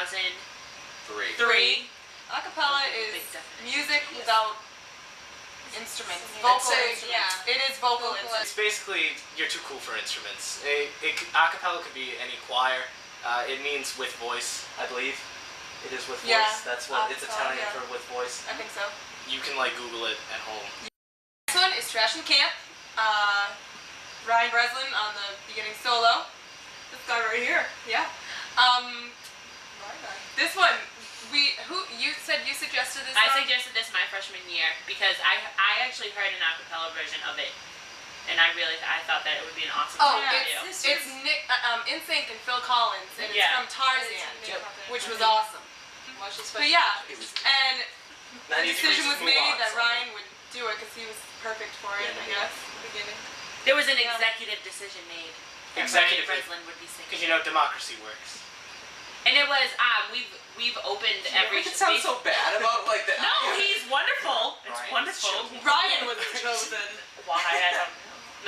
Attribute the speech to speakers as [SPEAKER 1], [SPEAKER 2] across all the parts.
[SPEAKER 1] 2003.
[SPEAKER 2] Accapella is music without instruments. Vocal instruments. Yeah. It is vocal instruments.
[SPEAKER 1] It's basically, you're too cool for instruments. Accapella could be any choir. It means with voice, I believe. It is with voice.
[SPEAKER 2] Yeah.
[SPEAKER 1] That's what it's Italian for with voice.
[SPEAKER 2] I think so.
[SPEAKER 1] You can like Google it at home.
[SPEAKER 2] This one is Trash in Camp. Ryan Breslin on the beginning solo. This guy right here. Yeah. This one, you said you suggested this?
[SPEAKER 3] I suggested this my freshman year because I actually heard an acapella version of it, and I thought that it would be an awesome song to do.
[SPEAKER 2] It's Nick, NSYNC and Phil Collins, and it's from Tarzan, which was awesome. But yeah, and the decision was made that Ryan would do it because he was perfect for it, I guess, at the beginning.
[SPEAKER 3] There was an executive decision made that Ryan Breslin would be singing.
[SPEAKER 1] Because you know democracy works.
[SPEAKER 3] And it was, we've opened every...
[SPEAKER 4] It sounds so bad about like that.
[SPEAKER 3] No, he's wonderful. It's wonderful.
[SPEAKER 2] Ryan was chosen.
[SPEAKER 3] Why? I don't know.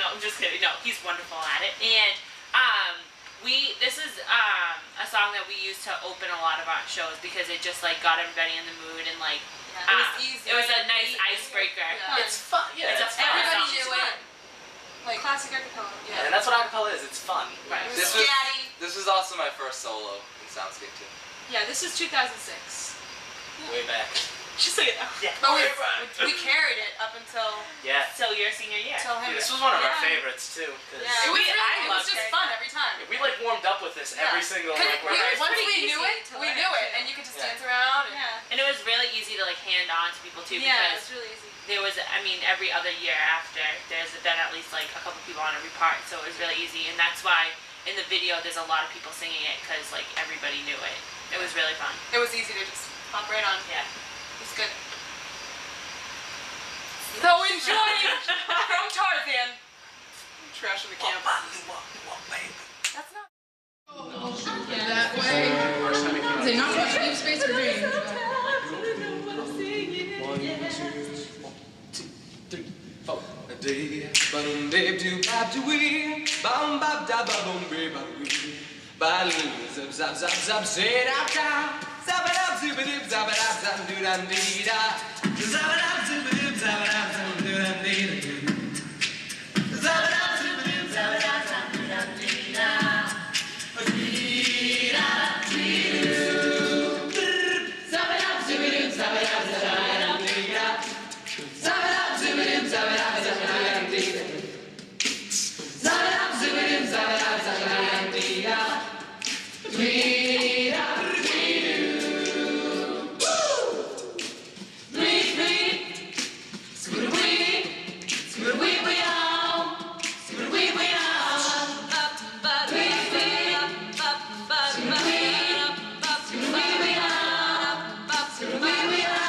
[SPEAKER 3] No, I'm just kidding. No, he's wonderful at it. And this is a song that we used to open a lot of our shows because it just like got everybody in the mood and like...
[SPEAKER 2] it was easy.
[SPEAKER 3] It was a nice icebreaker.
[SPEAKER 2] Yeah.
[SPEAKER 1] It's fun. Yeah,
[SPEAKER 3] it's a fun
[SPEAKER 2] everybody
[SPEAKER 3] song.
[SPEAKER 2] knew it. Like classic acapella.
[SPEAKER 1] Yeah, and that's what acapella is. It's fun.
[SPEAKER 3] Right.
[SPEAKER 4] This was also my first solo in Soundscape too.
[SPEAKER 5] Yeah, this is 2006.
[SPEAKER 1] Way back.
[SPEAKER 3] Just like
[SPEAKER 2] But we carried it up until
[SPEAKER 3] till your senior year.
[SPEAKER 1] This was one of our favorites too.
[SPEAKER 2] Yeah, it was just fun every time.
[SPEAKER 1] We like warmed up with this every single like.
[SPEAKER 2] Once we knew it, and you could just dance around.
[SPEAKER 3] And it was really easy to like hand on to people too
[SPEAKER 5] Yeah,
[SPEAKER 3] because
[SPEAKER 5] it's really easy.
[SPEAKER 3] there was, I mean, every other year after there's been at least like a couple people on every part, so it was really easy, and that's why in the video there's a lot of people singing it because like everybody knew it. It was really fun.
[SPEAKER 2] It was easy to just hop right on.
[SPEAKER 3] Yeah.
[SPEAKER 2] It's good. So enjoying from Tarzan. Trash in the Camp. That's not.
[SPEAKER 5] That way. Is it not much deep space for dreams?
[SPEAKER 4] 1, 2, 3, 4. A day, ba-dum, babe, do bab do we, bam bab da ba boom babe ba we, balloon zap zap zap zap say da da, zap it up zip it up zap it up zap do da dee da, zap it up zip it up zap it up zap do da dee da, zap it up zip it up zap it up zap do da dee da, dee da dee do, zap it up zip it up zap it up zap da dee da, zap it up zip it up zap it up zap do da dee da, zap it up zip it up zap it up zap do da dee da, dee da dee do, woo, dee dee, scooter wee, scooter wee wee oh, scooter wee wee oh, dee dee, scooter wee, scooter wee wee oh, scooter wee wee oh.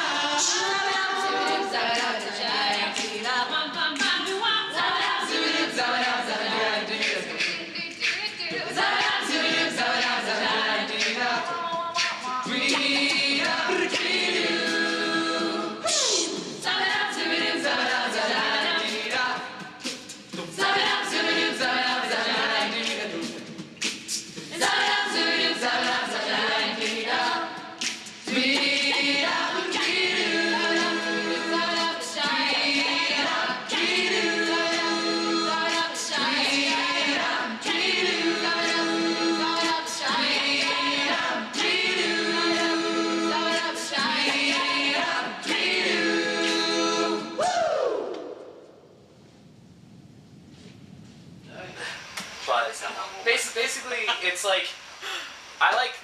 [SPEAKER 1] Basically, it's like,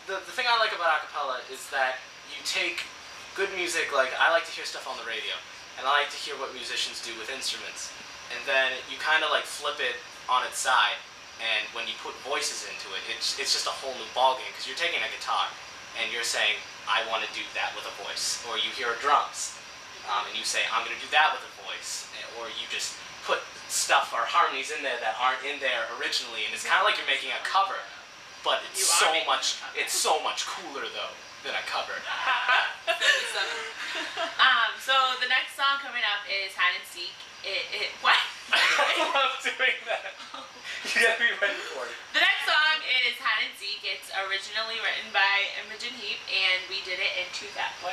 [SPEAKER 1] the thing I like about acapella is that you take good music, like I like to hear stuff on the radio, and I like to hear what musicians do with instruments, and then you kind of like flip it on its side, and when you put voices into it, it's just a whole new ballgame, because you're taking a guitar, and you're saying, I want to do that with a voice, or you hear drums, and you say, I'm going to do that with a voice, or you just put stuff or harmonies in there that aren't in there originally, and it's kind of like you're making a cover, but it's so much cooler though than a cover.
[SPEAKER 3] So the next song coming up is Hide and Seek. What?
[SPEAKER 1] I love doing that. You gotta be ready for it.
[SPEAKER 3] The next song is Hide and Seek. It's originally written by Imogen Heap, and we did it in 2006.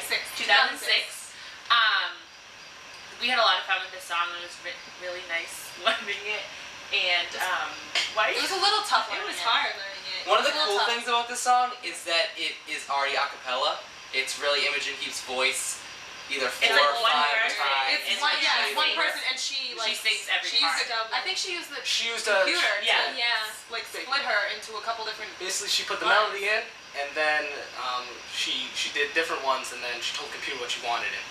[SPEAKER 3] We had a lot of fun with this song. It was really nice learning it, and
[SPEAKER 2] it was a little tough. It was hard learning it.
[SPEAKER 6] One of the cool things about this song is that it is already a cappella. It's really Imogen Heap's voice, either 4 or 5 times.
[SPEAKER 2] It's one person, and she
[SPEAKER 3] sings every part.
[SPEAKER 2] I think she used the
[SPEAKER 1] computer
[SPEAKER 2] to like split her into a couple different.
[SPEAKER 1] Basically, she put the melody in, and then she did different ones, and then she told the computer what she wanted in.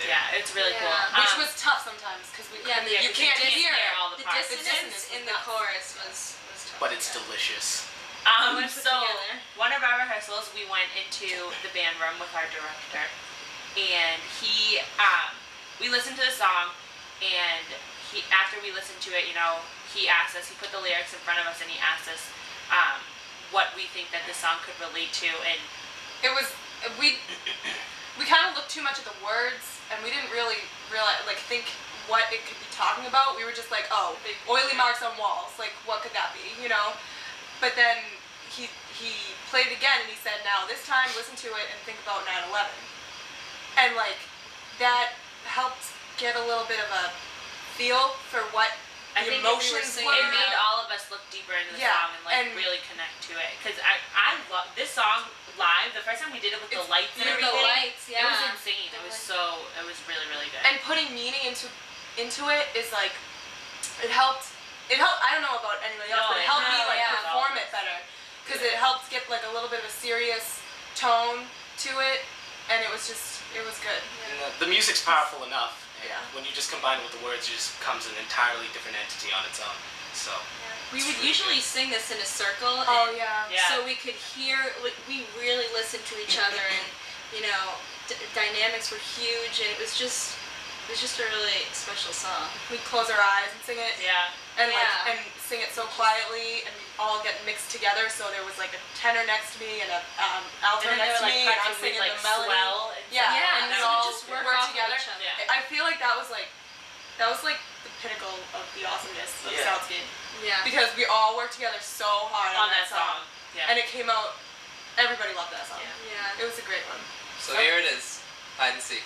[SPEAKER 3] Yeah, it's really cool.
[SPEAKER 2] Which was tough sometimes because you can't hear
[SPEAKER 3] all the parts.
[SPEAKER 2] The dissonance in the chorus was tough.
[SPEAKER 1] But it's delicious.
[SPEAKER 3] So one of our rehearsals, we went into the band room with our director, and we listened to the song, and after we listened to it, he asked us, he put the lyrics in front of us, and he asked us what we think that this song could relate to, and
[SPEAKER 2] it was we kind of looked too much at the words, and we didn't really realize, think what it could be talking about. We were just like, oh, oily marks on walls, what could that be, But then he played it again, and he said, now this time listen to it and think about 9/11. And that helped get a little bit of a feel for what the emotions were.
[SPEAKER 3] It made all of us look deeper into the song and really connect to it. Because I love this song live. The first time we did it with the lights and everything, it was insane. It was really, really good.
[SPEAKER 2] And putting meaning into it is it helped. I don't know about anybody else, but it helped me perform it better. Because it helped get a little bit of a serious tone to it, and it was good.
[SPEAKER 1] And the music's powerful enough. And when you just combine it with the words, it just becomes an entirely different entity on its own. So
[SPEAKER 7] we would usually sing this in a circle. So we could hear. We really listened to each other, and dynamics were huge, and it was just a really special song.
[SPEAKER 2] We'd close our eyes and sing it. And sing it so quietly, and all get mixed together. So there was a tenor next to me and a alto next to me, and I'm singing the melody. And we all just work together. I feel like that was the pinnacle of the awesomeness of Soundscape. Because we all worked together so hard on that song. And it came out. Everybody loved that song. It was a great one.
[SPEAKER 6] So here it is, hide and seek.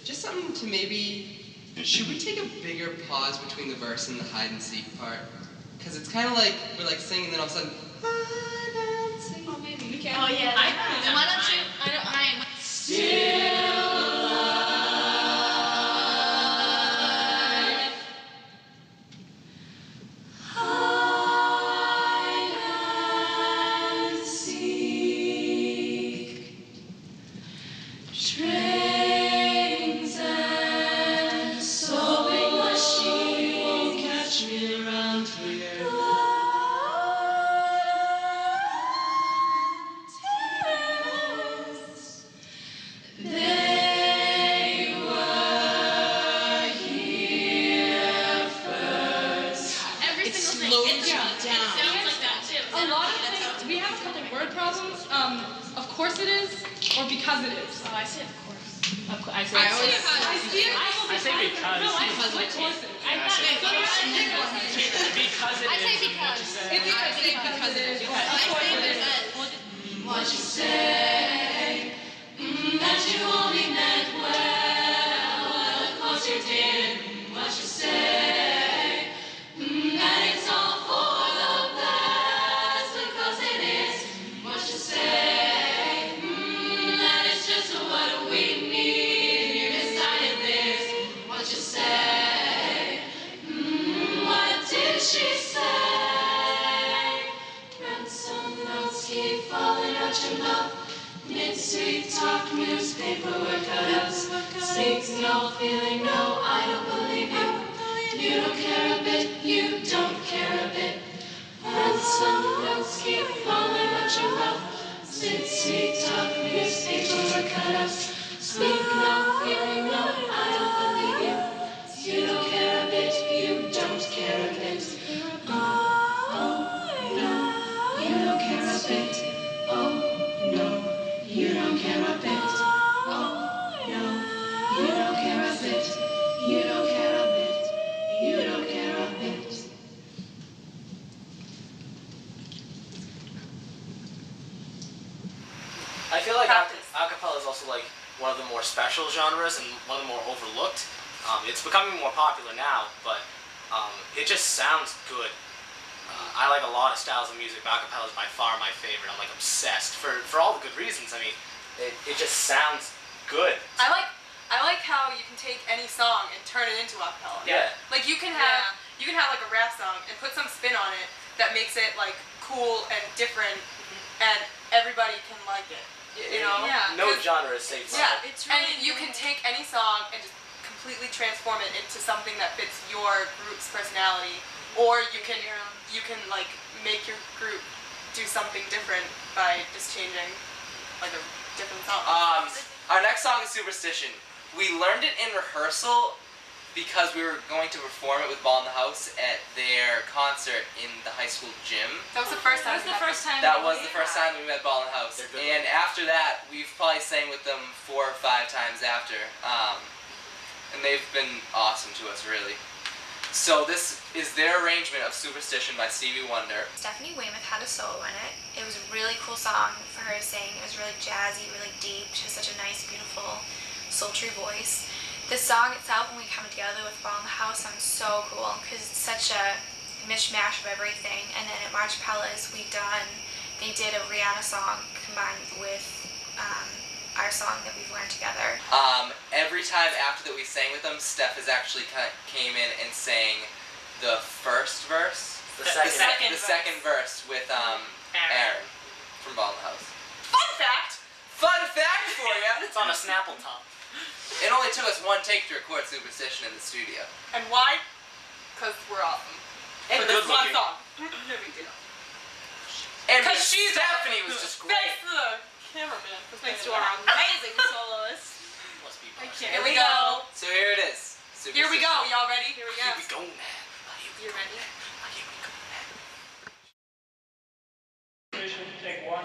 [SPEAKER 4] Just something to maybe, should we take a bigger pause between the verse and the hide and seek part? Because it's kind of like we're like singing, and then all of a sudden.
[SPEAKER 5] Oh, maybe we can.
[SPEAKER 7] Oh yeah.
[SPEAKER 5] Why don't you? I don't. Ryan.
[SPEAKER 4] Still alive. Hide and seek. Trains and sewing machine won't catch me around here. They were here first.
[SPEAKER 5] Every single thing. It sounds like that too.
[SPEAKER 2] A lot of things. We have a couple word problems. Of course it is, or because it is.
[SPEAKER 5] Oh, I say of course.
[SPEAKER 2] I see it.
[SPEAKER 1] I say because.
[SPEAKER 2] No, I say because it is.
[SPEAKER 1] Because it
[SPEAKER 5] I say
[SPEAKER 1] is.
[SPEAKER 5] because.
[SPEAKER 2] If you guys say because it is, of course it is.
[SPEAKER 4] What you say, that you only meant well, of course you did. What you say, that it's all for the best, because it is. What you say, that it's just what we need. You decided this. What you say, what did she say? Ransom notes keep falling out your mouth. Mid-sweet talk, newspaper work cutouts. Speaks no feeling, no, I don't believe you. You don't care a bit, you don't care a bit. Ransom notes keep falling out your mouth. Mid-sweet talk, newspaper work cutouts. Speak no feeling, no, I don't believe you. You don't care a bit, you don't care a bit. Oh, no, you don't care a bit. Oh, no, you don't care a bit. Oh, no, you don't care a bit. You don't care a bit. You don't care a bit.
[SPEAKER 1] I feel like acapella is also like one of the more special genres and one of the more overlooked. It's becoming more popular now, but it just sounds good. I like a lot of styles of music, but acapella is by far my favorite. I'm like obsessed for all the good reasons. I mean, it just sounds good.
[SPEAKER 2] I like how you can take any song and turn it into acapella.
[SPEAKER 1] Yeah.
[SPEAKER 2] Like you can have like a rap song and put some spin on it that makes it like cool and different, and everybody can like it. You know?
[SPEAKER 7] Yeah.
[SPEAKER 1] No genre is safe.
[SPEAKER 2] Yeah,
[SPEAKER 7] It's really
[SPEAKER 2] and you can take any song and just completely transform it into something that fits your group's personality, or you can like make your group do something different by just changing like a different song.
[SPEAKER 6] Our next song is Superstition. We learned it in rehearsal because we were going to perform it with Ball in the House at their concert in the high school gym.
[SPEAKER 2] That was the first time.
[SPEAKER 6] That was the first time we met Ball in the House. And after that, we've probably sang with them 4 or 5 times after. And they've been awesome to us, really. So this is their arrangement of Superstition by Stevie Wonder.
[SPEAKER 8] Stephanie Weymouth had a solo in it. It was a really cool song for her to sing. It was really jazzy, really deep. She has such a nice, beautiful, sultry voice. The song itself, when we come together with Ball in the House, sounds so cool because it's such a mishmash of everything. And then at Marchapellas, they did a Rihanna song combined with our song that we've learned together.
[SPEAKER 6] Every time after that we sang with them, Steph has actually came in and sang the first verse. The second verse with Aaron from Ball in the House.
[SPEAKER 2] Fun fact!
[SPEAKER 6] Fun fact for you!
[SPEAKER 1] It's on a Snapple top.
[SPEAKER 6] It only took us 1 take to record Superstition in the studio.
[SPEAKER 2] And why? Because we're awesome.
[SPEAKER 1] And
[SPEAKER 2] for this
[SPEAKER 1] good
[SPEAKER 2] one
[SPEAKER 1] looking.
[SPEAKER 2] song. No big deal.
[SPEAKER 6] And
[SPEAKER 2] Because she's
[SPEAKER 6] Stephanie was just great.
[SPEAKER 2] Face the cameraman.
[SPEAKER 7] Thanks to our amazing soloist.
[SPEAKER 1] Must be
[SPEAKER 2] Here we go.
[SPEAKER 6] So here it is. Superstition.
[SPEAKER 2] Here we go. Y'all ready? Here we go.
[SPEAKER 1] Here we go, man.
[SPEAKER 7] You ready?
[SPEAKER 1] Here we go, man.
[SPEAKER 9] Take 1.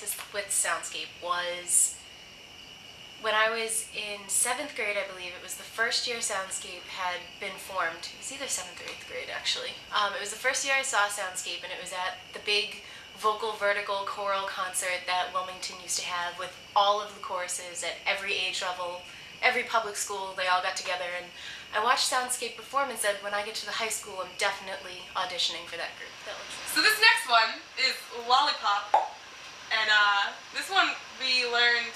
[SPEAKER 9] experience with Soundscape was when I was in 7th grade, I believe. It was the first year Soundscape had been formed. It was either 7th or 8th grade, actually. It was the first year I saw Soundscape, and it was at the big vocal vertical choral concert that Wilmington used to have with all of the choruses at every age level, every public school. They all got together, and I watched Soundscape perform and said, when I get to the high school, I'm definitely auditioning for that group.
[SPEAKER 2] So this next one is Lollipop, and this one we learned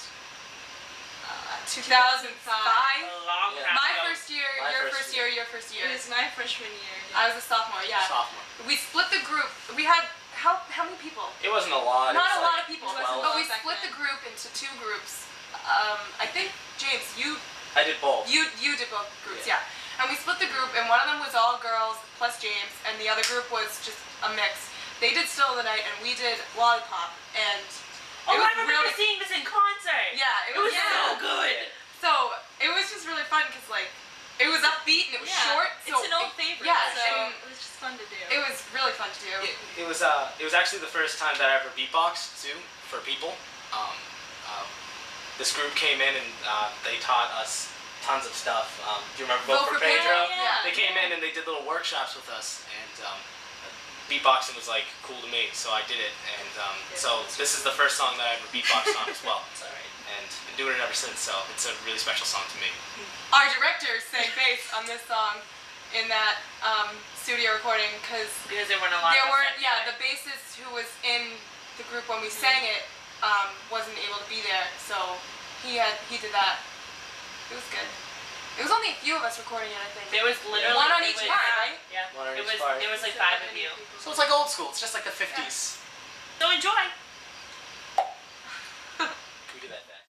[SPEAKER 2] 2005. My first year, your first year, your first year.
[SPEAKER 7] It was my freshman year.
[SPEAKER 2] I was a sophomore, yeah.
[SPEAKER 1] Sophomore.
[SPEAKER 2] We split the group. We had, how many people?
[SPEAKER 1] It wasn't a lot.
[SPEAKER 2] Not a lot of people,
[SPEAKER 1] 12.
[SPEAKER 2] but we split the group into 2 groups. I think, James, you...
[SPEAKER 1] I did both.
[SPEAKER 2] You did both groups, yeah. And we split the group, and one of them was all girls plus James, and the other group was just a mix. They did Still of the Night, and we did Lollipop, and...
[SPEAKER 3] I remember seeing this in concert.
[SPEAKER 2] Yeah,
[SPEAKER 3] it was so good.
[SPEAKER 2] So it was just really fun because like it was upbeat and it was short. So
[SPEAKER 7] it's an old favorite.
[SPEAKER 2] Yeah,
[SPEAKER 7] so it was just fun to do.
[SPEAKER 2] It was really fun to do.
[SPEAKER 1] It was actually the first time that I ever beatboxed too for people. This group came in and they taught us tons of stuff. Do you remember Vote for Pedro?
[SPEAKER 2] Yeah.
[SPEAKER 1] They came in and they did little workshops with us, and beatboxing was like cool to me, so I did it. And so this is the first song that I ever beatboxed on as well. It's alright. And been doing it ever since, so it's a really special song to me.
[SPEAKER 2] Our director sang bass on this song in that studio recording because
[SPEAKER 3] there weren't a lot.
[SPEAKER 2] The bassist who was in the group when we sang it wasn't able to be there, so he did that. It was good. It was only a few of us recording it, I think.
[SPEAKER 3] There was literally
[SPEAKER 2] one on each part, right?
[SPEAKER 3] Yeah.
[SPEAKER 1] One on each part.
[SPEAKER 3] There was like 5 of you.
[SPEAKER 1] So it's like old school. It's just like the 50s.
[SPEAKER 3] So enjoy.
[SPEAKER 1] Can we do that back?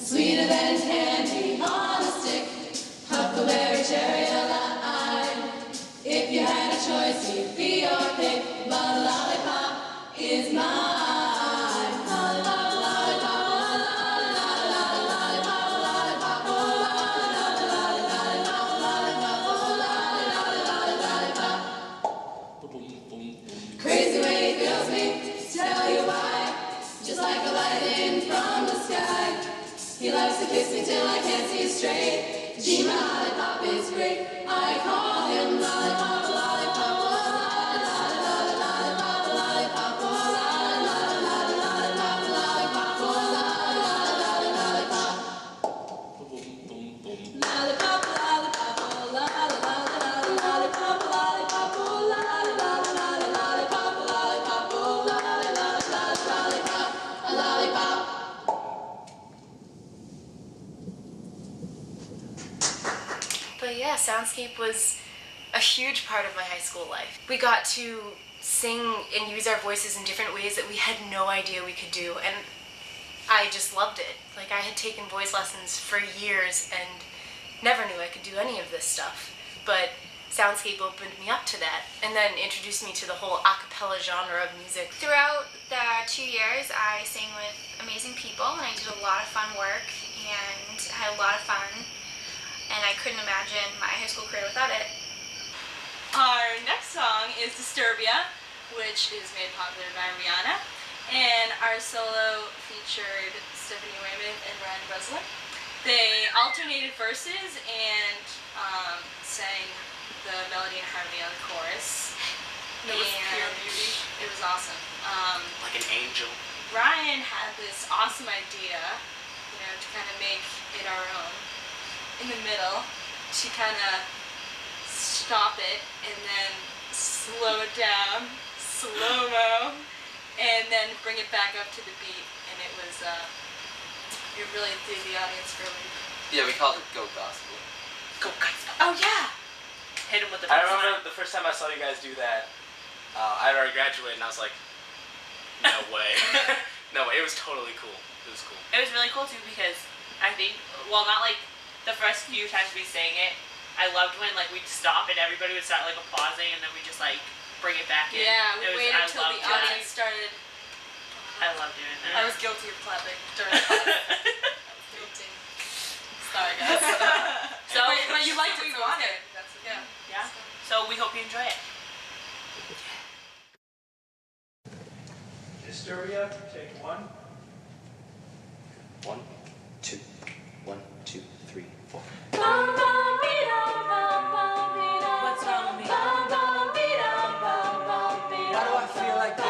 [SPEAKER 10] Sweeter than candy on a stick, huckleberry cherry alive. If you had a choice, you'd be your pick, but lollipop is mine. Lollipop, lollipop, lollipop, lollipop, lollipop, lollipop. Crazy way it feels me, tell you why. Just like a lightning from the sky. He loves to kiss me till I can't see straight. Gee, my lollipop is great. I call him lollipop, lollipop, lollipop, lollipop, lollipop, lollipop, lollipop, lollipop,
[SPEAKER 9] But yeah, Soundscape was a huge part of my high school life. We got to sing and use our voices in different ways that we had no idea we could do, and I just loved it. Like, I had taken voice lessons for years and never knew I could do any of this stuff, but Soundscape opened me up to that and then introduced me to the whole Accapella genre of music.
[SPEAKER 8] Throughout the 2 years, I sang with amazing people, and I did a lot of fun work, and had a lot of fun, and I couldn't imagine my high school career without it.
[SPEAKER 7] Our next song is Disturbia, which is made popular by Rihanna, and our solo featured Stephanie Weymouth and Ryan Breslin. They alternated verses and sang the melody and harmony on the chorus.
[SPEAKER 2] It was pure beauty.
[SPEAKER 7] It was awesome.
[SPEAKER 1] Like an angel.
[SPEAKER 7] Ryan had this awesome idea,
[SPEAKER 2] to kind of make it our own. In the middle, to kind of stop it and then slow it down, slow-mo, and then bring it back up to the beat. And it was, it really threw the audience for a loop.
[SPEAKER 6] Yeah, we called it Go Gospel.
[SPEAKER 3] Go Gospel.
[SPEAKER 2] Oh yeah!
[SPEAKER 3] Hit him with the
[SPEAKER 1] I remember the first time I saw you guys do that, I had already graduated and I was like, no way. No way, it was totally cool. It was cool.
[SPEAKER 3] It was really cool too because I think, well, not like the first few times we sang it, I loved when like we'd stop and everybody would start like applauding and then we just like bring it back in.
[SPEAKER 2] Yeah, we waited until the audience started.
[SPEAKER 3] I love doing that.
[SPEAKER 2] I was guilty of clapping during the class. I was guilty. Sorry guys.
[SPEAKER 3] So,
[SPEAKER 2] but you liked it, so wanted. That's okay.
[SPEAKER 3] Yeah. So we hope you enjoy it.
[SPEAKER 11] Hysteria, take 1.
[SPEAKER 1] 1, 2, 1, 2, 3, 4.
[SPEAKER 10] What's wrong with me?
[SPEAKER 4] Why do I feel like this?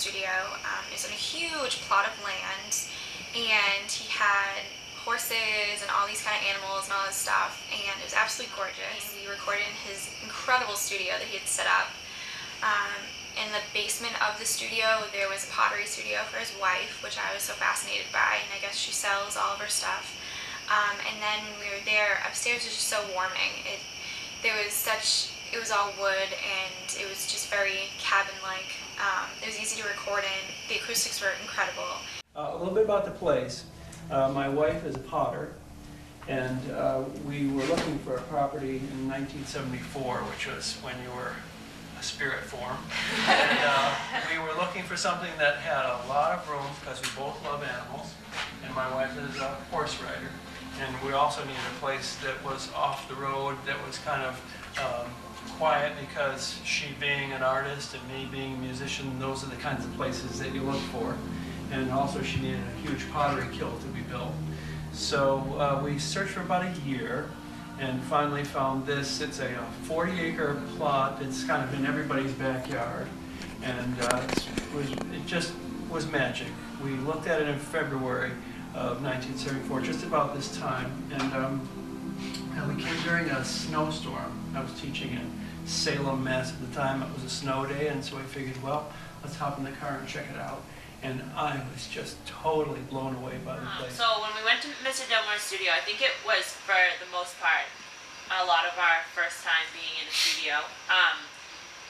[SPEAKER 8] studio. It was on a huge plot of land, and he had horses and all these kind of animals and all this stuff, and it was absolutely gorgeous. We recorded in his incredible studio that he had set up. In the basement of the studio, there was a pottery studio for his wife, which I was so fascinated by, and I guess she sells all of her stuff. And then when we were there, upstairs was just so warming. It was all wood, and it was just very cabin-like. It was easy to record in. The acoustics were incredible.
[SPEAKER 11] A little bit about the place. My wife is a potter, and we were looking for a property in 1974, which was when you were a spirit form. And we were looking for something that had a lot of room, because we both love animals, and my wife is a horse rider. And we also needed a place that was off the road, that was kind of quiet, because she being an artist and me being a musician, those are the kinds of places that you look for. And also she needed a huge pottery kiln to be built. So we searched for about a year and finally found this. It's a 40-acre plot that's kind of in everybody's backyard, and it just was magic. We looked at it in February of 1974, just about this time, and we came during a snowstorm. I was teaching in Salem, Mass at the time. It was a snow day, and so I figured, well, let's hop in the car and check it out. And I was just totally blown away by the place.
[SPEAKER 3] So when we went to Mr. Dilmore's studio, I think it was, for the most part, a lot of our first time being in a studio.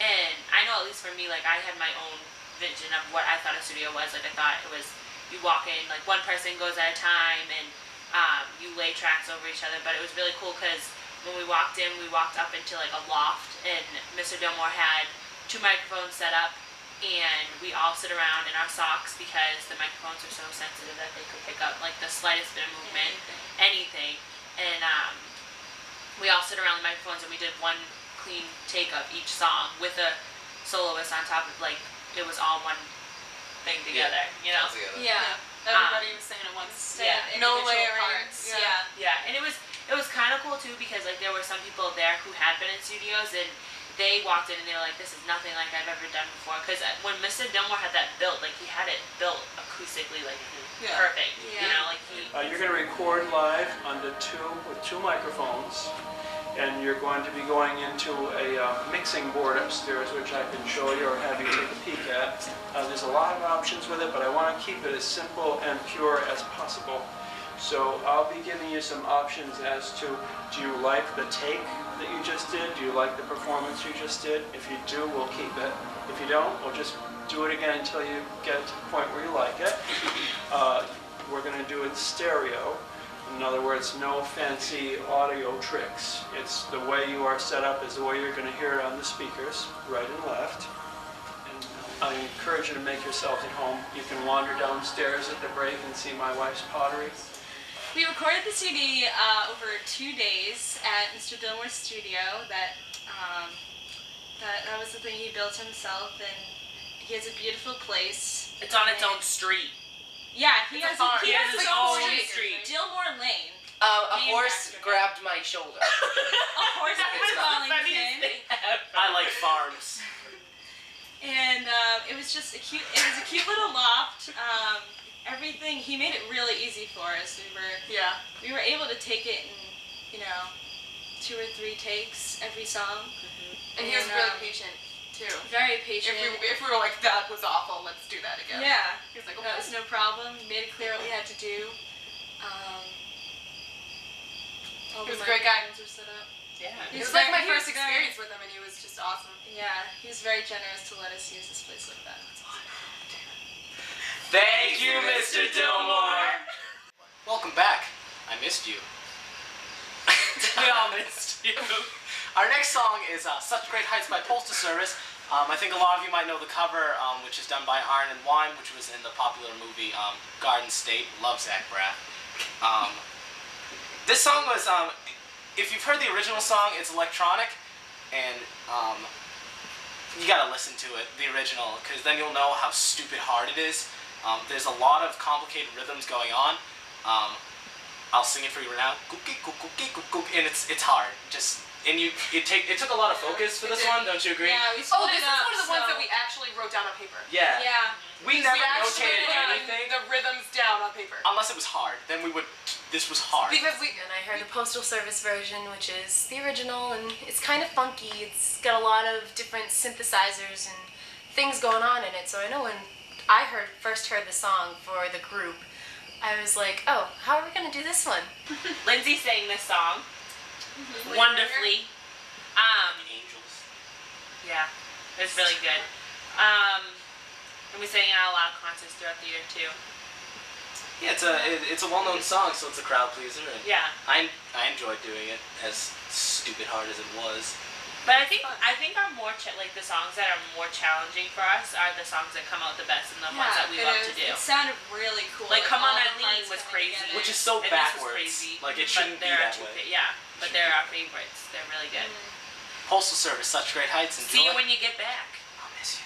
[SPEAKER 3] And I know, at least for me, like, I had my own vision of what I thought a studio was. Like, I thought it was, you walk in, like, one person goes at a time, and you lay tracks over each other. But it was really cool because when we walked in, we walked up into, like, a loft, and Mr. Dilmore had 2 microphones set up, and we all sit around in our socks because the microphones are so sensitive that they could pick up, like, the slightest bit of movement, anything. And we all sit around the microphones, and we did one clean take of each song with a soloist on top of, like, it was all one thing together, you know?
[SPEAKER 2] Yeah. Everybody was singing at once.
[SPEAKER 3] Yeah.
[SPEAKER 2] No layering.
[SPEAKER 3] Yeah. And it was kind of cool too, because, like, there were some people there who had been in studios, and they walked in and they were like, this is nothing like I've ever done before. Because when Mr. Dilmore had that built, like, he had it built acoustically, like, perfect.
[SPEAKER 2] Yeah.
[SPEAKER 3] You know, like,
[SPEAKER 11] you're going to record live with two microphones, and you're going to be going into a mixing board upstairs, which I can show you or have you take a peek at. There's a lot of options with it, but I want to keep it as simple and pure as possible. So I'll be giving you some options as to, do you like the take that you just did? Do you like the performance you just did? If you do, we'll keep it. If you don't, we'll just do it again until you get to the point where you like it. We're going to do it stereo. In other words, no fancy audio tricks. It's the way you are set up is the way you're going to hear it on the speakers, right and left. And I encourage you to make yourselves at home. You can wander downstairs at the break and see my wife's pottery.
[SPEAKER 2] We recorded the CD over 2 days at Mr. Dilmore's studio. That was the thing he built himself, and he has a beautiful place.
[SPEAKER 3] it's on its own street.
[SPEAKER 2] Yeah, he has his own
[SPEAKER 3] street.
[SPEAKER 2] Dilmore Lane.
[SPEAKER 6] A horse grabbed my shoulder.
[SPEAKER 2] A horse in Wilmington.
[SPEAKER 1] I like farms.
[SPEAKER 2] And it was just a cute little loft. Everything, he made it really easy for us. We were able to take it in, 2 or 3 takes every song.
[SPEAKER 5] And he was really patient too.
[SPEAKER 2] Very patient.
[SPEAKER 5] If we were like, that was awful, let's do that again.
[SPEAKER 2] Yeah.
[SPEAKER 5] He was like, okay.
[SPEAKER 2] That was no problem. He made it clear what we had to do.
[SPEAKER 5] He was a great guy.
[SPEAKER 2] Were set up.
[SPEAKER 3] Yeah.
[SPEAKER 5] It was like my first experience with him, and he was just awesome.
[SPEAKER 2] Yeah, he was very generous to let us use this place like that.
[SPEAKER 1] Thank you, Mr. Dilmore. Welcome back. I missed you. We all missed you. Our next song is Such Great Heights by Postal Service. I think a lot of you might know the cover, which is done by Iron and Wine, which was in the popular movie Garden State. Love Zach Braff. This song was, if you've heard the original song, it's electronic, and you gotta listen to it, the original, because then you'll know how stupid hard it is. There's a lot of complicated rhythms going on. I'll sing it for you right now. And it's hard. Just and it took a lot of focus for this one, don't you agree?
[SPEAKER 2] Yeah, we split it up. This is one of the ones that we actually wrote down on paper.
[SPEAKER 1] Yeah.
[SPEAKER 7] Yeah.
[SPEAKER 1] We never notated anything.
[SPEAKER 2] The rhythms down on paper.
[SPEAKER 1] Unless it was hard, then we would. This was hard.
[SPEAKER 9] And I heard the Postal Service version, which is the original, and it's kind of funky. It's got a lot of different synthesizers and things going on in it. So I know when I first heard the song for the group, I was like, oh, how are we gonna do this one?
[SPEAKER 3] Lindsay sang this song wonderfully.
[SPEAKER 1] Angels.
[SPEAKER 3] Yeah, it's really good. And we sang it at a lot of concerts throughout the year too.
[SPEAKER 1] Yeah, it's a well-known song, so it's a crowd pleaser. And
[SPEAKER 3] yeah.
[SPEAKER 1] I enjoyed doing it, as stupid hard as it was.
[SPEAKER 3] But I think our more the songs that are more challenging for us are the songs that come out the best and the ones that we love to do.
[SPEAKER 2] It sounded really cool.
[SPEAKER 3] Like Come On Eileen was crazy,
[SPEAKER 1] which is so
[SPEAKER 3] and
[SPEAKER 1] backwards.
[SPEAKER 3] This was crazy,
[SPEAKER 1] like it shouldn't be that way.
[SPEAKER 3] Yeah, but they're our favorites. They're really good.
[SPEAKER 1] Postal Service, such great heights. And
[SPEAKER 3] see you when you get back.
[SPEAKER 1] I'll miss you.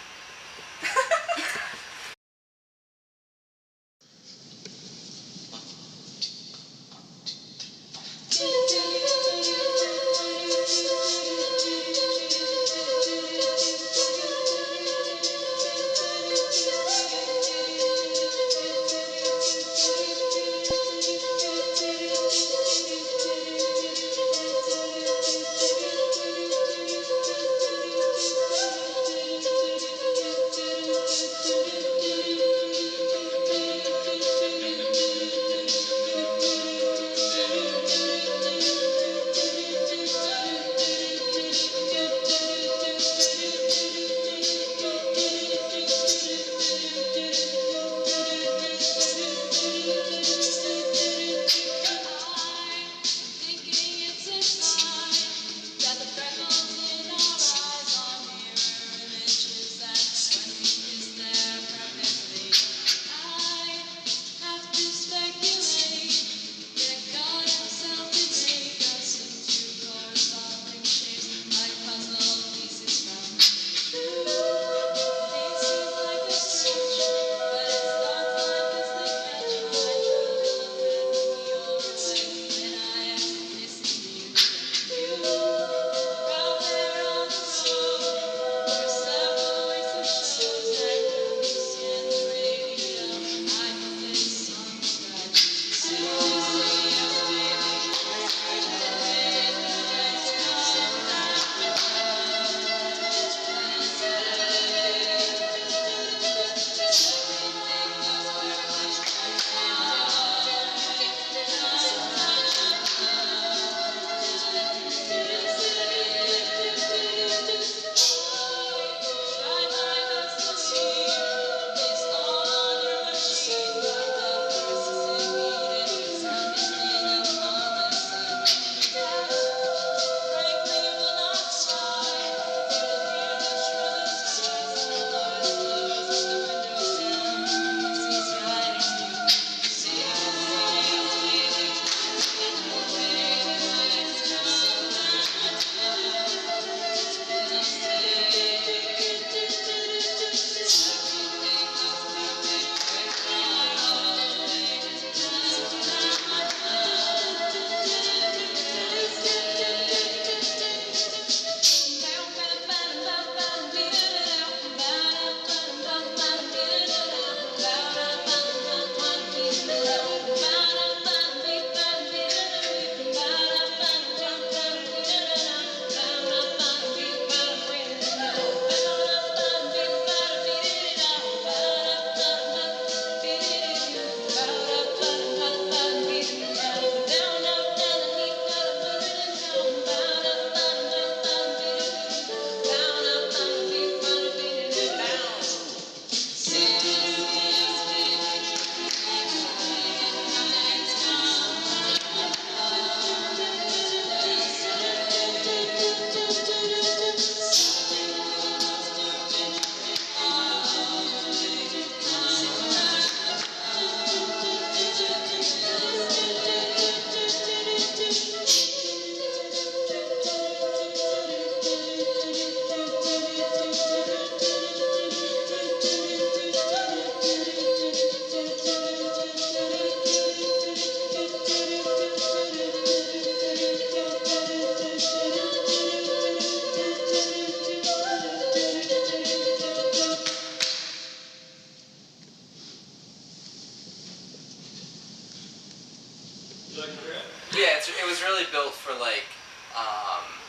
[SPEAKER 6] Yeah, it was really built for like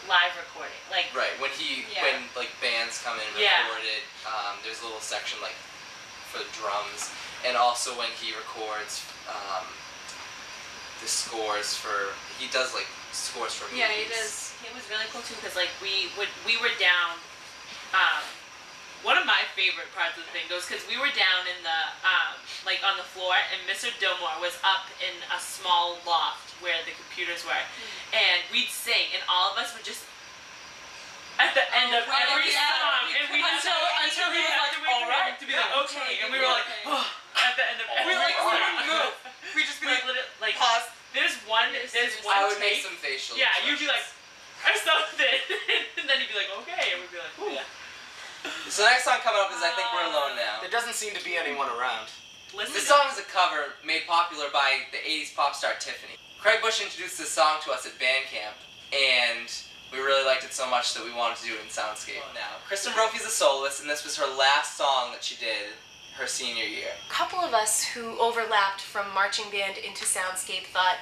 [SPEAKER 3] live recording, like
[SPEAKER 6] right when like bands come in and record it. There's a little section like for the drums, and also when he records the scores for he does like scores for movies.
[SPEAKER 3] Yeah, he does. It was really cool too because like we were down. One of my favorite parts of the thing goes because we were down in the like on the floor, and Mr. Dilmore was up in a small loft where the computers were, and we'd sing, and all of us would just at the end of every song, and we until he was like, all right, to be like, okay, and we were like, oh, at the end of every song, move. We just be like pause. There's one.
[SPEAKER 6] I would make some facial.
[SPEAKER 3] Yeah, you'd be like, or something, and then he'd be like, okay, and we'd be like, ooh.
[SPEAKER 6] Yeah. So the next song coming up is I Think We're Alone Now.
[SPEAKER 1] There doesn't seem to be anyone around.
[SPEAKER 6] This song is a cover made popular by the 80s pop star Tiffany. Craig Bush introduced this song to us at band camp, and we really liked it so much that we wanted to do it in Soundscape now. Kristen Brophy's a soloist, and this was her last song that she did her senior year.
[SPEAKER 9] A couple of us who overlapped from marching band into Soundscape thought,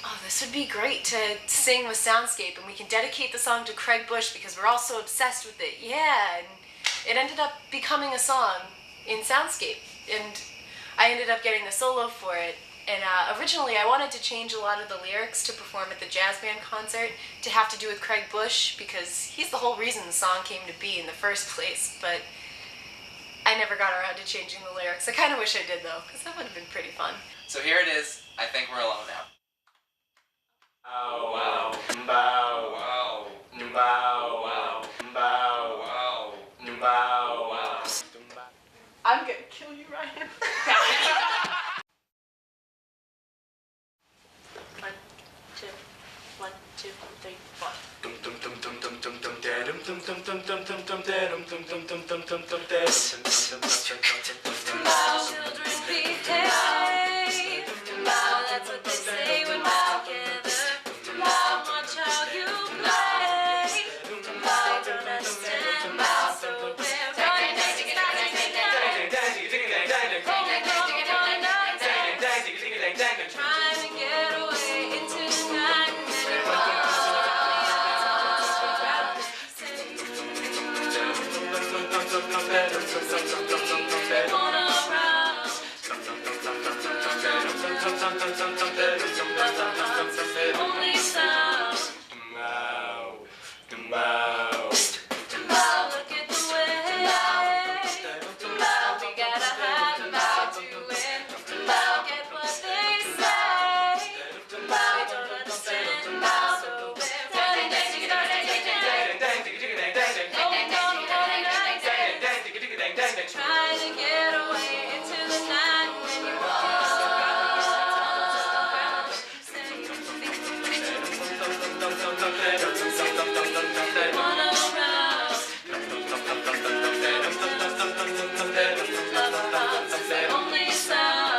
[SPEAKER 9] oh, this would be great to sing with Soundscape, and we can dedicate the song to Craig Bush because we're all so obsessed with it. Yeah, and it ended up becoming a song in Soundscape, and I ended up getting the solo for it. And originally I wanted to change a lot of the lyrics to perform at the jazz band concert to have to do with Craig Bush because he's the whole reason the song came to be in the first place, but I never got around to changing the lyrics. I kind of wish I did though, because that would have been pretty fun.
[SPEAKER 6] So here it is, I Think We're Alone Now.
[SPEAKER 4] Bow wow, bow wow, bow wow, bow wow, bow wow.
[SPEAKER 2] I'm gonna kill you, Ryan.
[SPEAKER 3] One, two, three, four.
[SPEAKER 10] That's what they say when we're together. Watch how you play. I don't understand how so we're trying to get away into the night. Only sound. Look at the way. We gotta hide about to it. Get what they say. We don't understand how so trying to get away into the night when you only sound.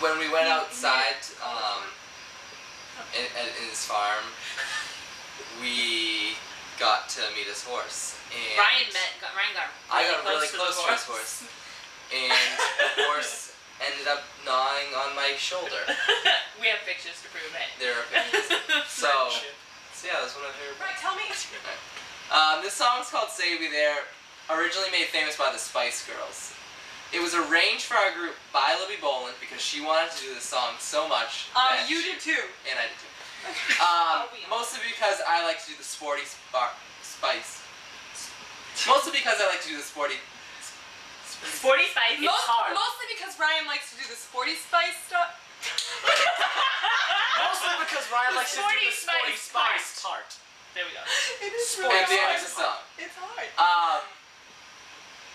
[SPEAKER 6] When we went outside in his farm, we got to meet his horse. And
[SPEAKER 3] Ryan got
[SPEAKER 6] I got really close to his horse. And the horse ended up gnawing on my shoulder.
[SPEAKER 3] We have pictures to prove it.
[SPEAKER 6] There are pictures. So yeah, that's one of her.
[SPEAKER 2] Right, tell me.
[SPEAKER 6] This song's called Say We There, originally made famous by the Spice Girls. It was arranged for our group by Libby Boland because she wanted to do this song so much.
[SPEAKER 2] You did too.
[SPEAKER 6] And I did too. Mostly because I like to do the sporty spice. Mostly because I like to do the sporty
[SPEAKER 3] Sporty Spice.
[SPEAKER 1] It's hard.
[SPEAKER 2] Mostly because Ryan likes to do the Sporty Spice stuff.
[SPEAKER 1] Mostly because Ryan likes to do the Sporty Spice tart.
[SPEAKER 3] There we go.
[SPEAKER 2] It is
[SPEAKER 6] At the end of the song.
[SPEAKER 2] It's hard.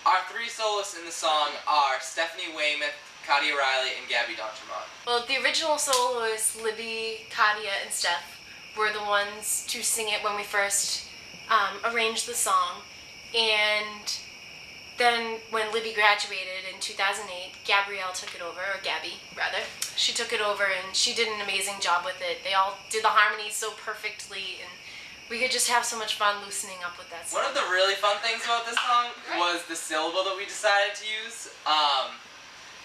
[SPEAKER 6] Our three soloists in the song are Stephanie Weymouth, Katia Riley, and Gabby D'Entremont.
[SPEAKER 9] Well, the original soloists, Libby, Katia, and Steph, were the ones to sing it when we first arranged the song. And then when Libby graduated in 2008, Gabrielle took it over, or Gabby, rather. She took it over and she did an amazing job with it. They all did the harmonies so perfectly, and we could just have so much fun loosening up with that song.
[SPEAKER 6] One of the really fun things about this song was the syllable that we decided to use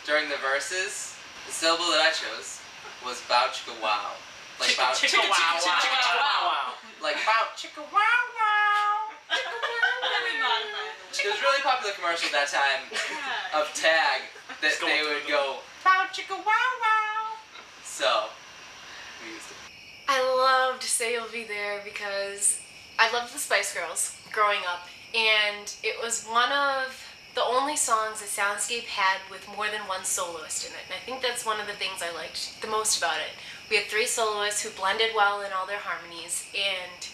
[SPEAKER 6] during the verses. The syllable that I chose was bow chicka wow. Like bow chicka wow wow. Like bow chicka wow wow. It was a really popular commercial at that time of Tag that they would go bow chicka wow wow. So we used it.
[SPEAKER 9] I loved Say You'll Be There because I loved the Spice Girls growing up, and it was one of the only songs that Soundscape had with more than one soloist in it, and I think that's one of the things I liked the most about it. We had three soloists who blended well in all their harmonies, and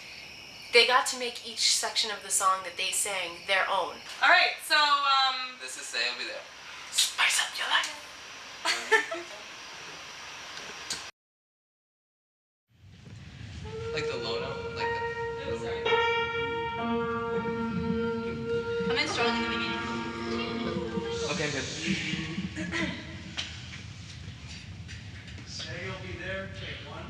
[SPEAKER 9] they got to make each section of the song that they sang their own.
[SPEAKER 2] Alright, so,
[SPEAKER 6] This is Say You'll Be There.
[SPEAKER 1] Spice up your life.
[SPEAKER 6] Like the low note, like the...
[SPEAKER 7] Come in strong in the beginning.
[SPEAKER 6] Okay, good.
[SPEAKER 11] Say You'll Be There, take one.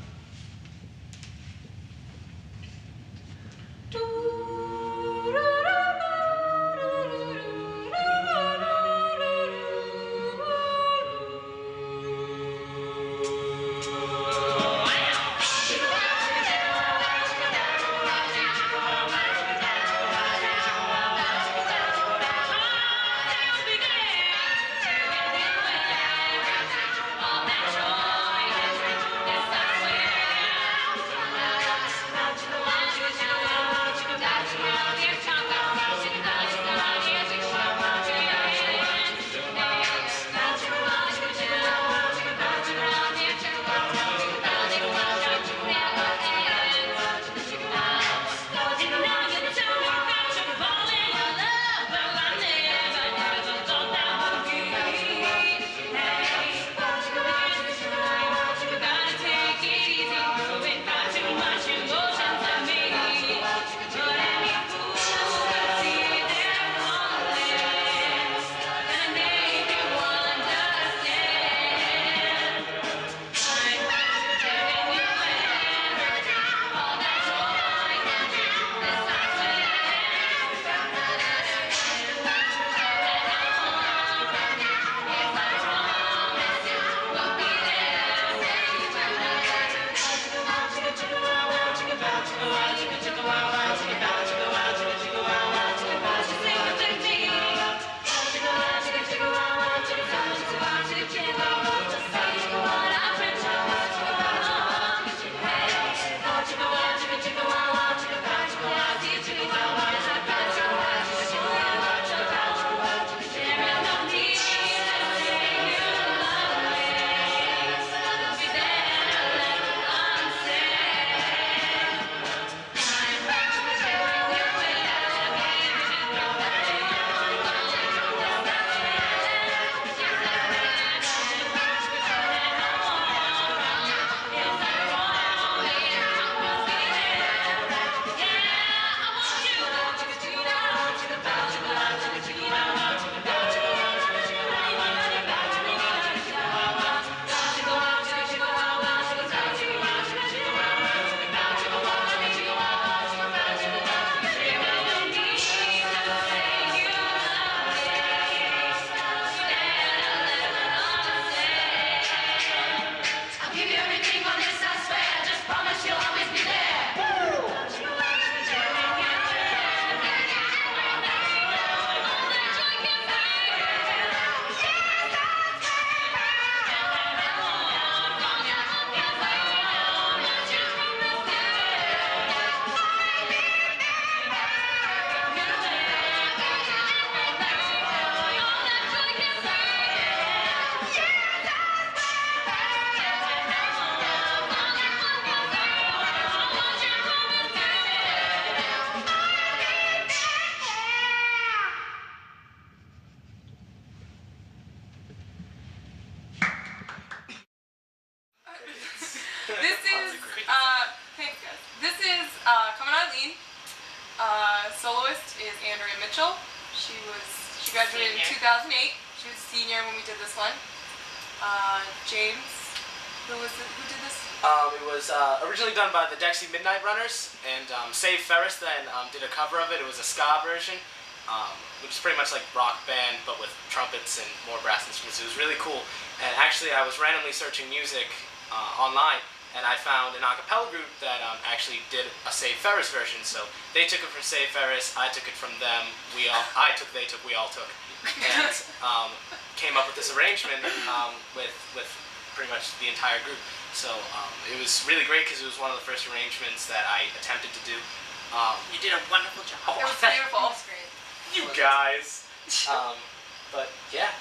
[SPEAKER 2] Mitchell. She graduated in 2008. She was a senior when we did this one. James, who did this?
[SPEAKER 1] It was originally done by the Dexy Midnight Runners, and Save Ferris then did a cover of it. It was a ska version, which is pretty much like rock band, but with trumpets and more brass instruments. It was really cool. And actually, I was randomly searching music online, and I found an Accapella group that actually did a Save Ferris version. So they took it from Save Ferris, I took it from them. I took, they took, we all took, and came up with this arrangement with pretty much the entire group. So it was really great because it was one of the first arrangements that I attempted to do.
[SPEAKER 3] You did a wonderful job.
[SPEAKER 2] It was beautiful. It was great.
[SPEAKER 1] You guys. But yeah.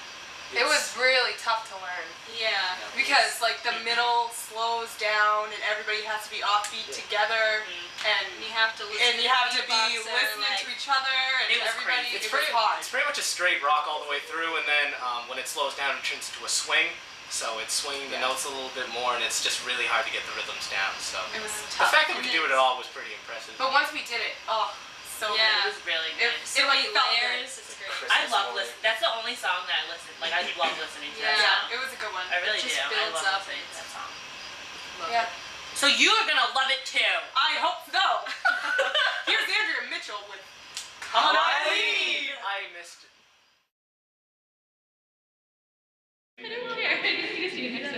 [SPEAKER 2] It was really tough to learn.
[SPEAKER 7] Yeah.
[SPEAKER 2] Because like the middle slows down and everybody has to be offbeat together, and
[SPEAKER 7] you have to listen.
[SPEAKER 2] And you have to be listening to each other and everybody.
[SPEAKER 1] It's pretty much a straight rock all the way through, and then when it slows down, it turns into a swing. So it's swinging the notes a little bit more, and it's just really hard to get the rhythms down. So
[SPEAKER 2] it was tough.
[SPEAKER 1] The fact that we could do it at all was pretty impressive.
[SPEAKER 2] But once we did it, so good.
[SPEAKER 3] It was really good.
[SPEAKER 7] So many layers. It's great.
[SPEAKER 3] I love listening. That's the only song that I listen. Like I love listening to that song.
[SPEAKER 2] It was a good one.
[SPEAKER 3] I really
[SPEAKER 2] do.
[SPEAKER 3] I
[SPEAKER 2] Builds
[SPEAKER 3] love
[SPEAKER 2] up
[SPEAKER 3] listening to that song.
[SPEAKER 2] Yeah.
[SPEAKER 3] So you are gonna love it too.
[SPEAKER 2] I hope so. Here's Andrea Mitchell with "Come On Eileen."
[SPEAKER 1] I missed it.
[SPEAKER 10] I don't care. You just need to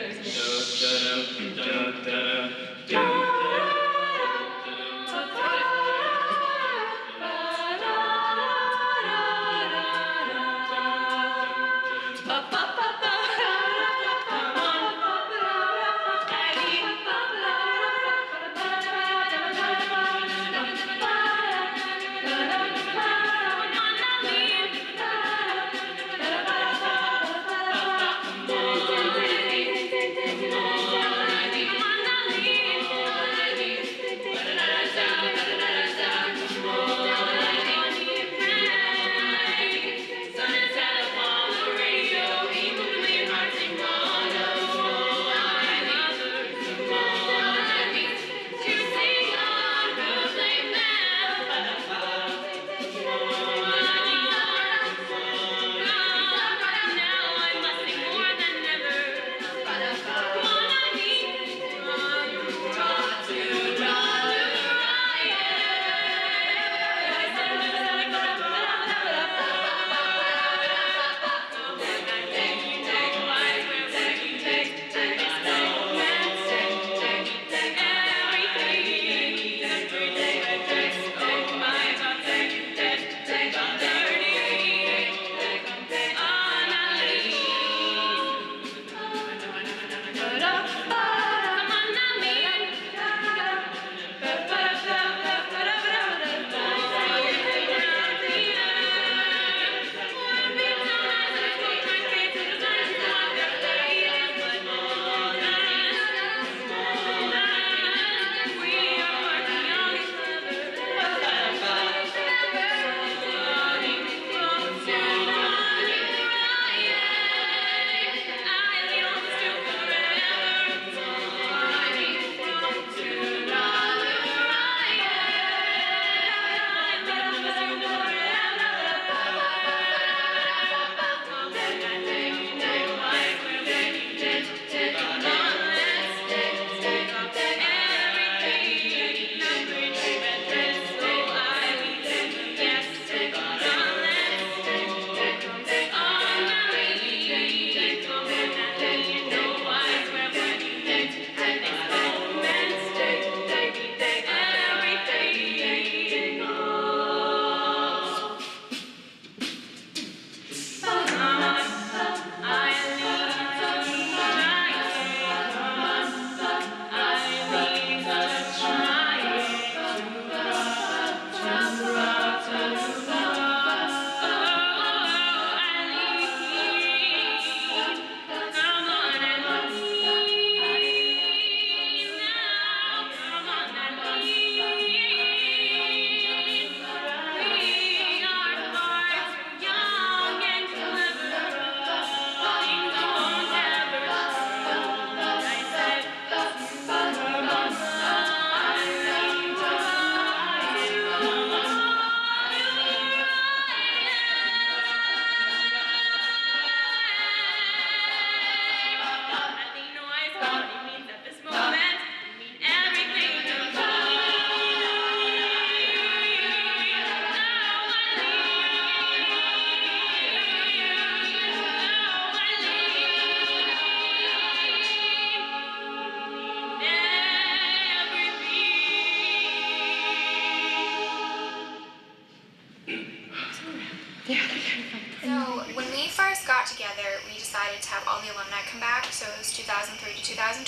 [SPEAKER 8] together, we decided to have all the alumni come back, so it was 2003 to 2012,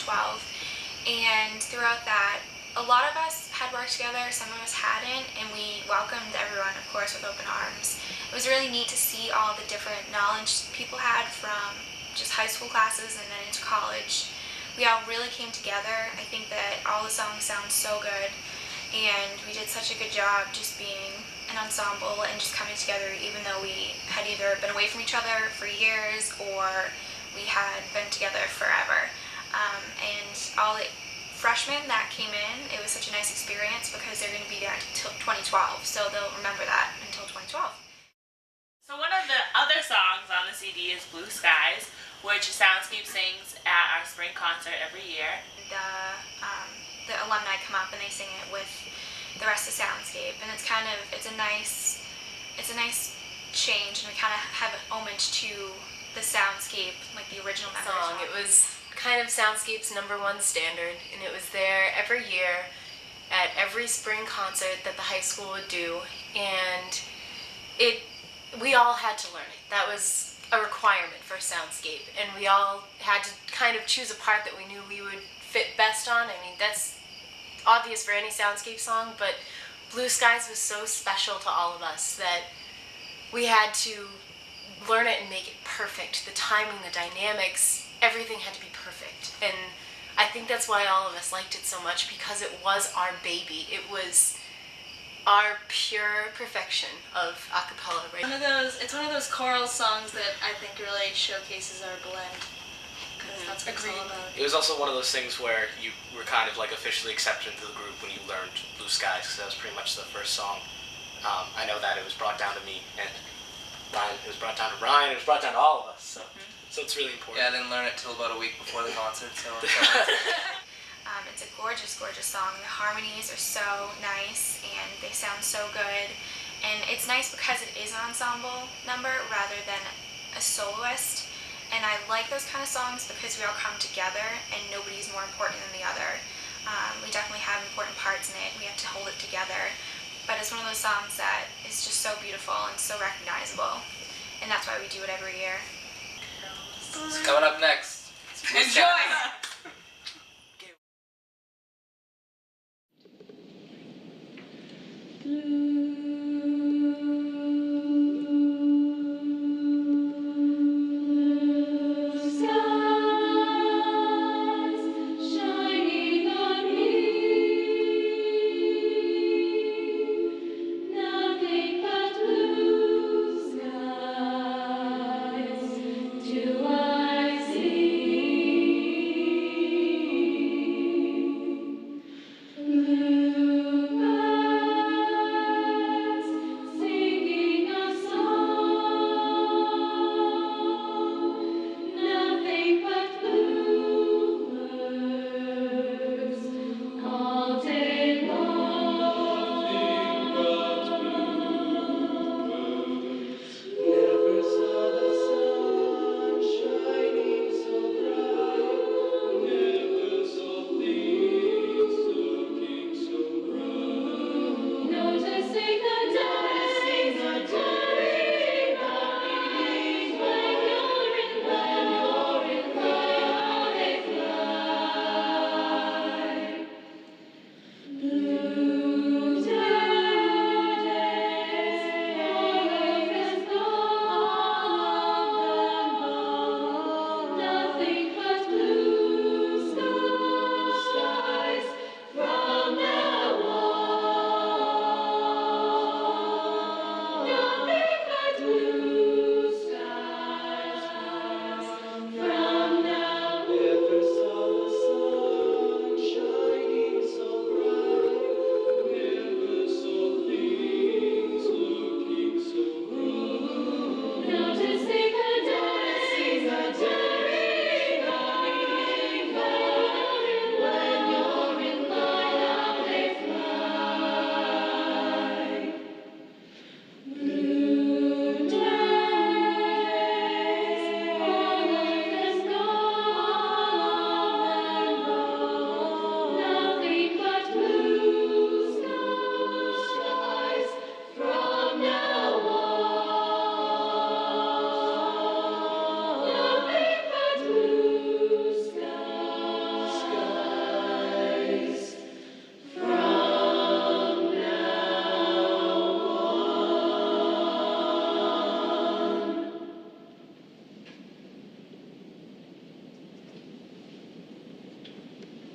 [SPEAKER 8] and throughout that, a lot of us had worked together, some of us hadn't, and we welcomed everyone, of course, with open arms. It was really neat to see all the different knowledge people had from just high school classes and then into college. We all really came together. I think that all the songs sound so good, and we did such a good job just being an ensemble and just coming together, even though we had either been away from each other for years or we had been together forever. And all the freshmen that came in, it was such a nice experience because they're going to be there until 2012, so they'll remember that until 2012.
[SPEAKER 3] So one of the other songs on the CD is Blue Skies, which Soundscape sings at our spring concert every year.
[SPEAKER 8] The alumni come up and they sing it with the rest of Soundscape, and it's a nice change, and we kind of have an homage to the Soundscape, like the original
[SPEAKER 9] song. It was kind of Soundscape's #1 standard, and it was there every year at every spring concert that the high school would do, and we all had to learn it. That was a requirement for Soundscape, and we all had to kind of choose a part that we knew we would fit best on. I mean, that's obvious for any Soundscape song, but Blue Skies was so special to all of us that we had to learn it and make it perfect. The timing, the dynamics, everything had to be perfect. And I think that's why all of us liked it so much, because it was our baby. It was our pure perfection of acapella. Right?
[SPEAKER 7] It's one of those choral songs that I think really showcases our blend. That's what it's all about.
[SPEAKER 1] It was also one of those things where you were kind of like officially accepted into the group when you learned Blue Skies, because that was pretty much the first song. I know that it was brought down to me, and Ryan, it was brought down to Ryan, it was brought down to all of us, so it's really important.
[SPEAKER 6] Yeah, I didn't learn it till about a week before the concert, so...
[SPEAKER 8] It's a gorgeous, gorgeous song. The harmonies are so nice, and they sound so good. And it's nice because it is an ensemble number rather than a soloist. And I like those kind of songs because we all come together and nobody's more important than the other. We definitely have important parts in it. We have to hold it together. But it's one of those songs that is just so beautiful and so recognizable. And that's why we do it every year.
[SPEAKER 6] So coming up next.
[SPEAKER 2] Enjoy!
[SPEAKER 10] Do I see?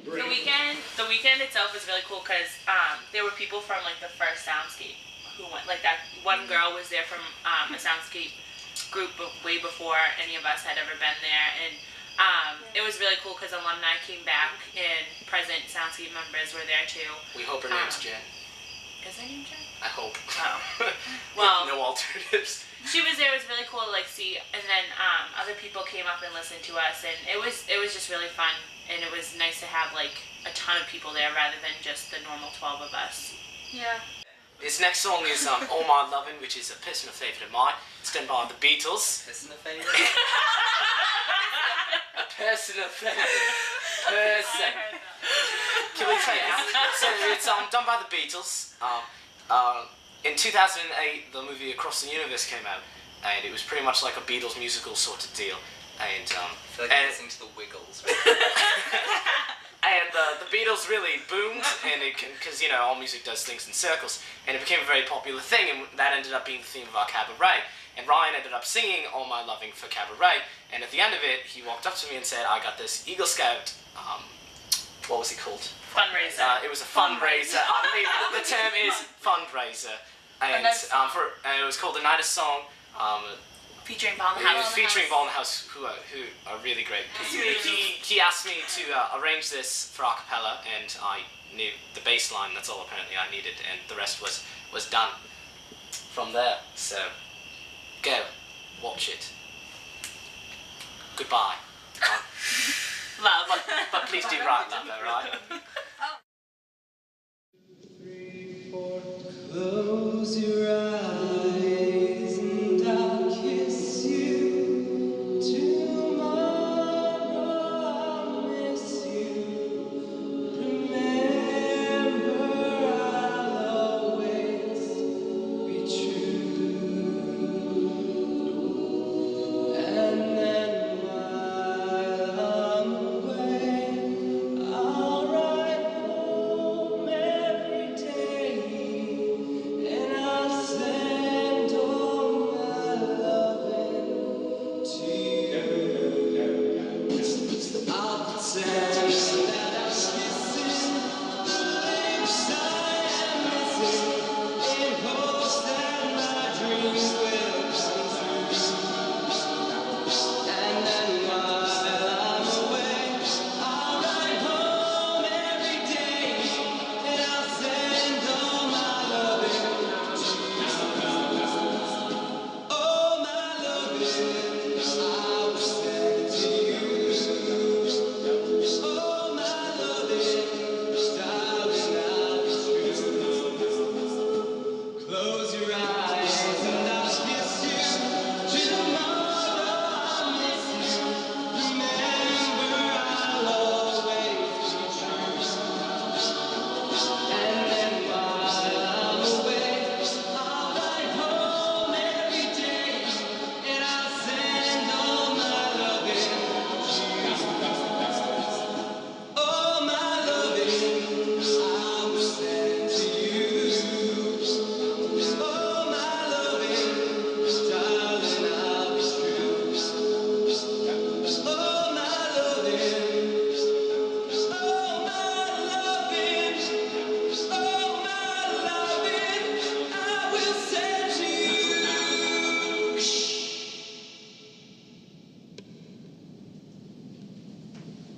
[SPEAKER 3] The weekend itself was really cool because there were people from like the first Soundscape who went. Like that one girl was there from a Soundscape group way before any of us had ever been there, and it was really cool because alumni came back and present Soundscape members were there too.
[SPEAKER 1] We hope her name's Jen.
[SPEAKER 3] Is her name Jen?
[SPEAKER 1] I hope.
[SPEAKER 3] Oh. Well,
[SPEAKER 1] no alternatives.
[SPEAKER 3] She was there. It was really cool to like see, and then other people came up and listened to us, and it was just really fun, and it was nice to have like a ton of people there rather than just the normal 12 of us.
[SPEAKER 2] Yeah.
[SPEAKER 1] This next song is All My Lovin', which is a personal favourite of mine. It's done by the Beatles.
[SPEAKER 6] Personal favourite?
[SPEAKER 1] A personal favourite. Person. Can we take it? So it's done by the Beatles. In 2008, the movie Across the Universe came out, and it was pretty much like a Beatles musical sort of deal. And
[SPEAKER 6] I feel like I'm listening to the Wiggles.
[SPEAKER 1] And the Beatles really boomed, and because you know all music does things in circles, and it became a very popular thing, and that ended up being the theme of our cabaret. And Ryan ended up singing All My Loving for cabaret, and at the end of it, he walked up to me and said, "I got this Eagle Scout." What was it called?
[SPEAKER 3] Fundraiser.
[SPEAKER 1] It was a fundraiser. I believe the term is fundraiser, and it was called A Night of Song.
[SPEAKER 3] Featuring Ball in the House.
[SPEAKER 1] Featuring Ball in the House, who are really great. He asked me to arrange this for Accapella, and I knew the bass line. That's all apparently I needed, and the rest was done from there. So, go, watch it. Goodbye.
[SPEAKER 3] Love.
[SPEAKER 1] But please do write love, alright?
[SPEAKER 4] 3, 4, close your eyes and I'll kiss you. Tomorrow I'll miss you. Remember, I'll always be true. And then while I'm away, I'll write home every day, and I'll send all my loving to you. I'll pretend that I'm kissing the lips I am missing, in hopes that my dreams will come true. And then while I'm away, I'll write home every day, and I'll send all my loving to you. All my loving I will send to you. All my loving, darling, I'll be true. Close your eyes and I'll kiss you. Tomorrow I'll miss you. Remember, I'll always be true. And then while I'm away, I'll write home every day, and I'll send all my loving to you. All my loving I will send to you. All my loving, darling, I'll be true. All my loving, all my loving, all my loving, I will send to you.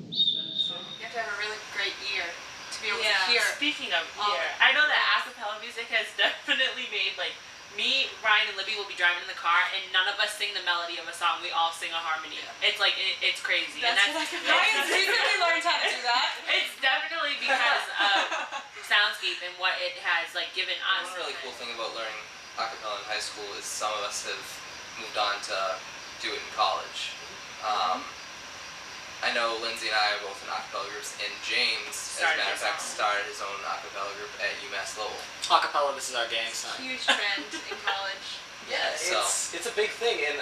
[SPEAKER 2] You have to have a really great ear to be able
[SPEAKER 3] Yeah.
[SPEAKER 2] to hear.
[SPEAKER 3] Speaking of
[SPEAKER 2] all
[SPEAKER 3] ear,
[SPEAKER 2] the
[SPEAKER 3] I know that acapella music has definitely made like me, Ryan, and Libby will be driving in the car, and none of us sing the melody of a song. We all sing a harmony. It's like it's crazy.
[SPEAKER 2] That's what Ryan's recently learned how to do that.
[SPEAKER 3] It's definitely because of Soundscape and what it has like given us.
[SPEAKER 6] One really cool thing about learning acapella in high school is some of us have moved on to do it in college. I know Lindsay and I are both in acapella groups, and James, as a matter of fact, started his own acapella group at UMass Lowell.
[SPEAKER 1] Accapella, this is our gang sign.
[SPEAKER 2] Huge trend in college.
[SPEAKER 1] Yeah,
[SPEAKER 6] So-
[SPEAKER 1] it's a big thing, and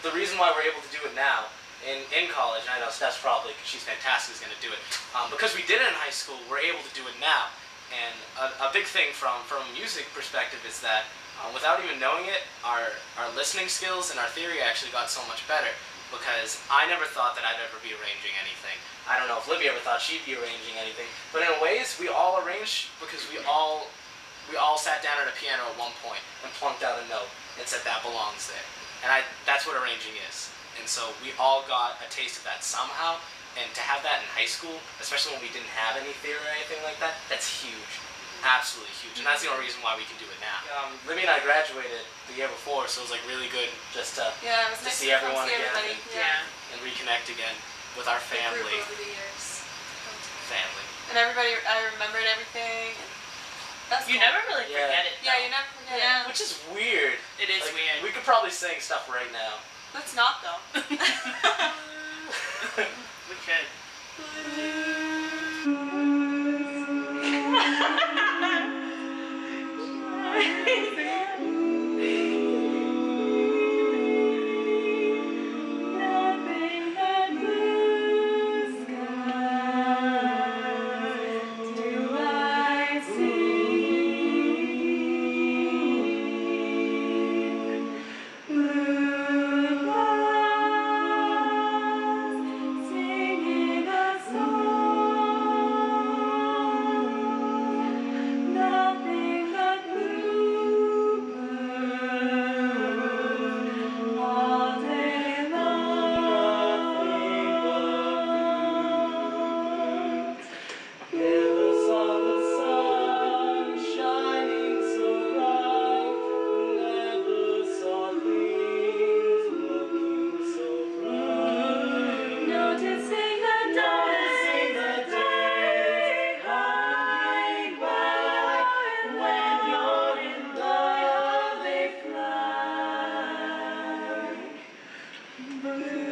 [SPEAKER 1] the reason why we're able to do it now in college, and I know Steph's probably, because she's fantastic, is going to do it, because we did it in high school, we're able to do it now. And a big thing from a music perspective is that without even knowing it, our listening skills and our theory actually got so much better. because I never thought that I'd ever be arranging anything. I don't know if Libby ever thought she'd be arranging anything, but in ways we all arranged because we all sat down at a piano at one point and plunked out a note and said that belongs there. And that's what arranging is. And so we all got a taste of that somehow, and to have that in high school, especially when we didn't have any theory or anything like that, that's huge. Absolutely huge. And that's the only reason why we can do it now. Libby and I graduated the year before, so it was like really good just to see everyone again and reconnect again with our family.
[SPEAKER 2] Over the years.
[SPEAKER 1] Family.
[SPEAKER 2] And everybody, I remembered everything. That's
[SPEAKER 3] you
[SPEAKER 2] cool.
[SPEAKER 3] never really forget it.
[SPEAKER 2] Yeah, you never forget it.
[SPEAKER 1] Which is weird.
[SPEAKER 3] It is weird.
[SPEAKER 1] We could probably sing stuff right now.
[SPEAKER 2] Let's not though.
[SPEAKER 3] We could.
[SPEAKER 10] Blue